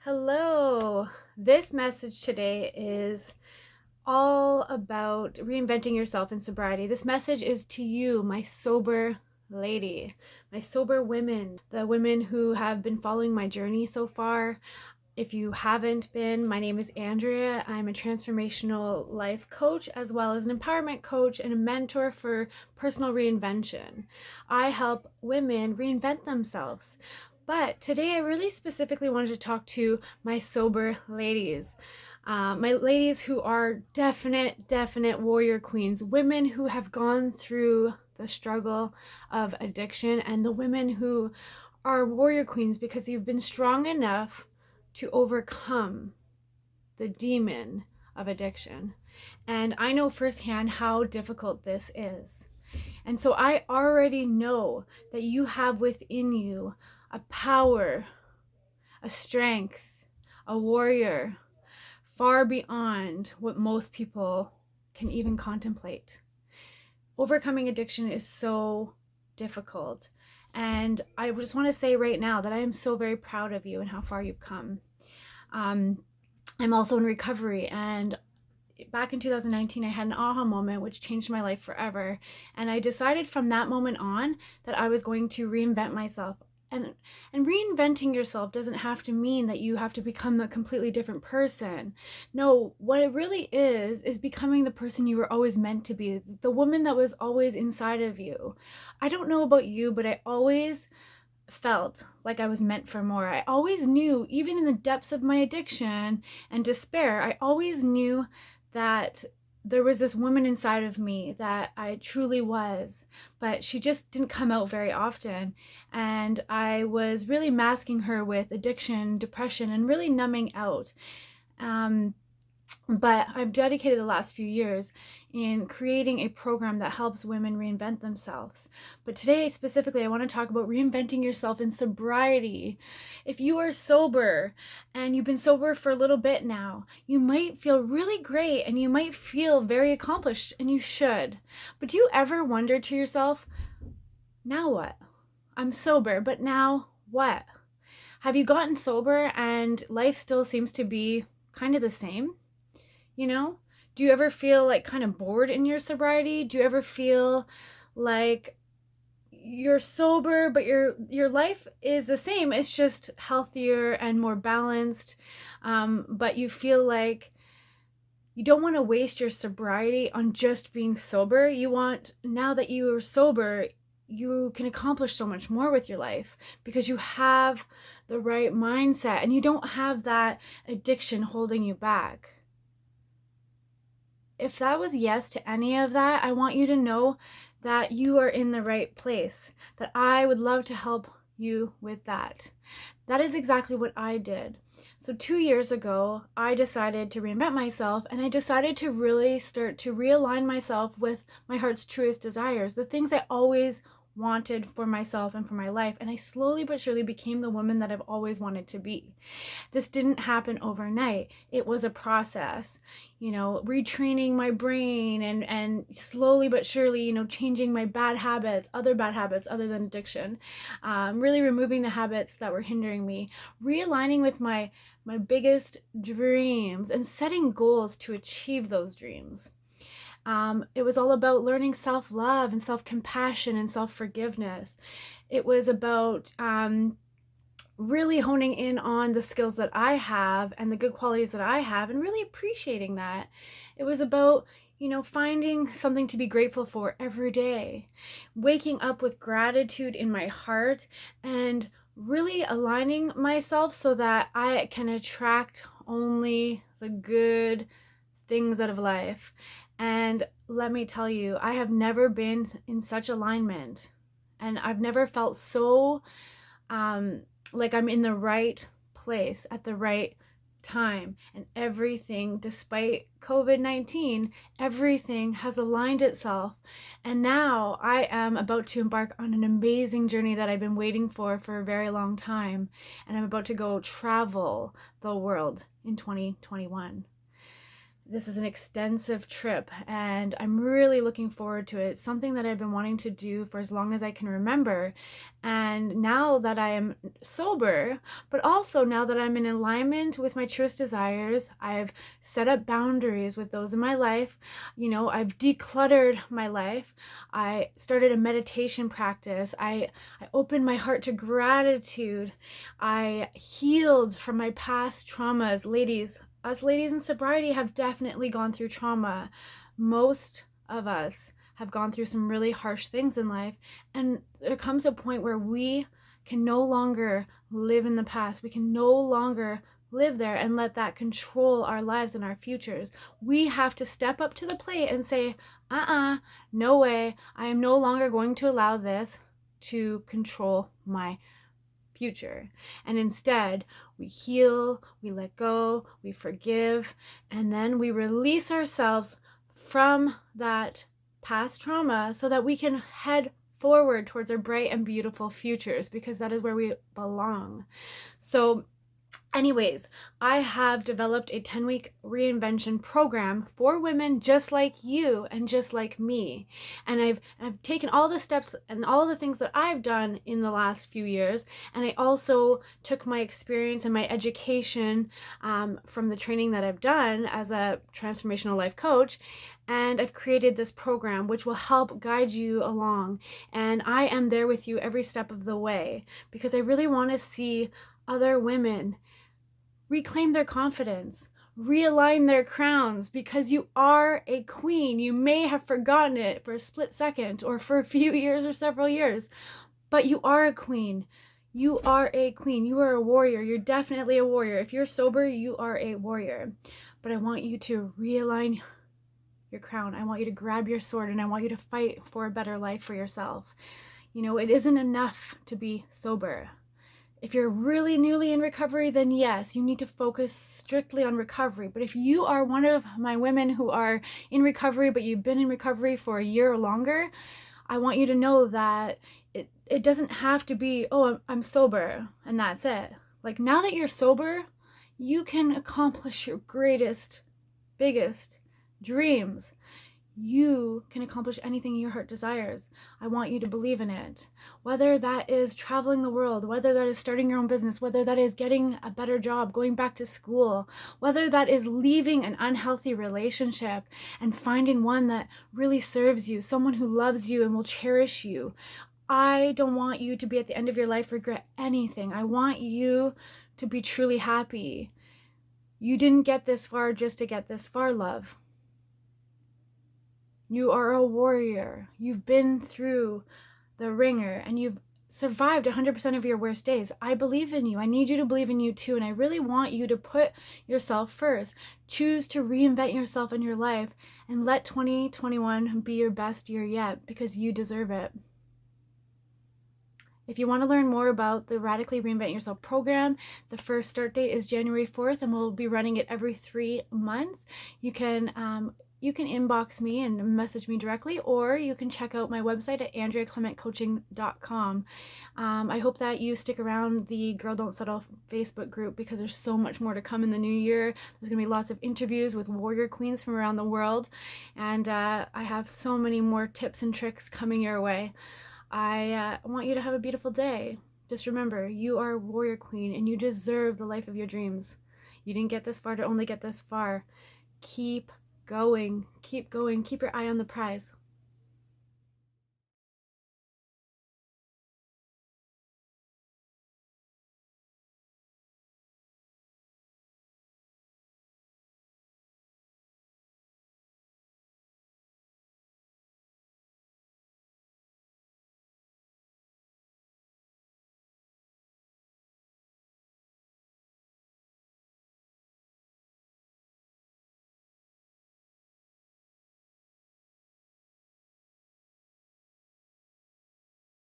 Hello. This message today is all about reinventing yourself in sobriety. This message is to you, my sober lady, my sober women, the women who have been following my journey so far. If you haven't been, my name is Andrea. I'm a transformational life coach as well as an empowerment coach and a mentor for personal reinvention. I help women reinvent themselves. But today I really specifically wanted to talk to my sober ladies. My ladies who are definite warrior queens, women who have gone through the struggle of addiction, and the women who are warrior queens because you've been strong enough to overcome the demon of addiction. And I know firsthand how difficult this is. And so I already know that you have within you a power, a strength, a warrior far beyond what most people can even contemplate. Overcoming addiction is so difficult. And I just want to say right now that I am so very proud of you and how far you've come. I'm also in recovery, and back in 2019 I had an aha moment which changed my life forever, and I decided from that moment on that I was going to reinvent myself. And reinventing yourself doesn't have to mean that you have to become a completely different person. No, what it really is becoming the person you were always meant to be, the woman that was always inside of you. I don't know about you, but I always felt like I was meant for more. I always knew, even in the depths of my addiction and despair, I always knew that there was this woman inside of me that I truly was, but she just didn't come out very often. And I was really masking her with addiction, depression, and really numbing out. But I've dedicated the last few years in creating a program that helps women reinvent themselves. But today, specifically, I want to talk about reinventing yourself in sobriety. If you are sober and you've been sober for a little bit now, you might feel really great and you might feel very accomplished, and you should. But do you ever wonder to yourself, now what? I'm sober, but now what? Have you gotten sober and life still seems to be kind of the same? You know, do you ever feel like kind of bored in your sobriety? Do you ever feel like you're sober but your life is the same, it's just healthier and more balanced, but you feel like you don't want to waste your sobriety on just being sober? You want, now that you are sober, you can accomplish so much more with your life because you have the right mindset and you don't have that addiction holding you back. If that was yes to any of that, I want you to know that you are in the right place, that I would love to help you with that. That is exactly what I did. So 2 years ago, I decided to reinvent myself, and I decided to really start to realign myself with my heart's truest desires, the things I always wanted for myself and for my life. And I slowly but surely became the woman that I've always wanted to be. This didn't happen overnight. It was a process, retraining my brain and slowly but surely, changing my bad habits other than addiction, really removing the habits that were hindering me, realigning with my biggest dreams and setting goals to achieve those dreams. It was all about learning self-love and self-compassion and self-forgiveness. It was about really honing in on the skills that I have and the good qualities that I have and really appreciating that. It was about, finding something to be grateful for every day, waking up with gratitude in my heart, and really aligning myself so that I can attract only the good things out of life. And let me tell you, I have never been in such alignment, and I've never felt so like I'm in the right place at the right time. And everything, despite COVID-19, everything has aligned itself. And now I am about to embark on an amazing journey that I've been waiting for a very long time. And I'm about to go travel the world in 2021. This is an extensive trip and I'm really looking forward to it. It's something that I've been wanting to do for as long as I can remember. And now that I am sober, but also now that I'm in alignment with my truest desires, I've set up boundaries with those in my life. I've decluttered my life. I started a meditation practice. I opened my heart to gratitude. I healed from my past traumas. Us ladies in sobriety have definitely gone through trauma. Most of us have gone through some really harsh things in life. And there comes a point where we can no longer live in the past. We can no longer live there and let that control our lives and our futures. We have to step up to the plate and say, no way. I am no longer going to allow this to control my future. And instead, we heal, we let go, we forgive, and then we release ourselves from that past trauma so that we can head forward towards our bright and beautiful futures, because that is where we belong. So anyways, I have developed a 10-week reinvention program for women just like you and just like me. And I've taken all the steps and all the things that I've done in the last few years. And I also took my experience and my education from the training that I've done as a transformational life coach. And I've created this program which will help guide you along. And I am there with you every step of the way because I really want to see other women reclaim their confidence, realign their crowns, because you are a queen. You may have forgotten it for a split second or for a few years or several years, but you are a queen. You are a queen. You are a warrior. You're definitely a warrior. If you're sober, you are a warrior. But I want you to realign your crown. I want you to grab your sword and I want you to fight for a better life for yourself. It isn't enough to be sober. If you're really newly in recovery, then yes, you need to focus strictly on recovery. But if you are one of my women who are in recovery, but you've been in recovery for a year or longer, I want you to know that it doesn't have to be, oh, I'm sober and that's it. Like, now that you're sober, you can accomplish your greatest, biggest dreams. You can accomplish anything your heart desires. I want you to believe in it. Whether that is traveling the world, whether that is starting your own business, whether that is getting a better job, going back to school, whether that is leaving an unhealthy relationship and finding one that really serves you, someone who loves you and will cherish you. I don't want you to be at the end of your life regret anything. I want you to be truly happy. You didn't get this far just to get this far, love. You are a warrior. You've been through the ringer and you've survived 100% of your worst days. I believe in you. I need you to believe in you too. And I really want you to put yourself first. Choose to reinvent yourself in your life and let 2021 be your best year yet, because you deserve it. If you want to learn more about the Radically Reinvent Yourself program, the first start date is January 4th, and we'll be running it every 3 months. You can inbox me and message me directly, or you can check out my website at andreaclementcoaching.com. I hope that you stick around the Girl Don't Settle Facebook group, because there's so much more to come in the new year. There's going to be lots of interviews with warrior queens from around the world, and I have so many more tips and tricks coming your way. I want you to have a beautiful day. Just remember, you are a warrior queen and you deserve the life of your dreams. You didn't get this far to only get this far. Keep going, keep your eye on the prize.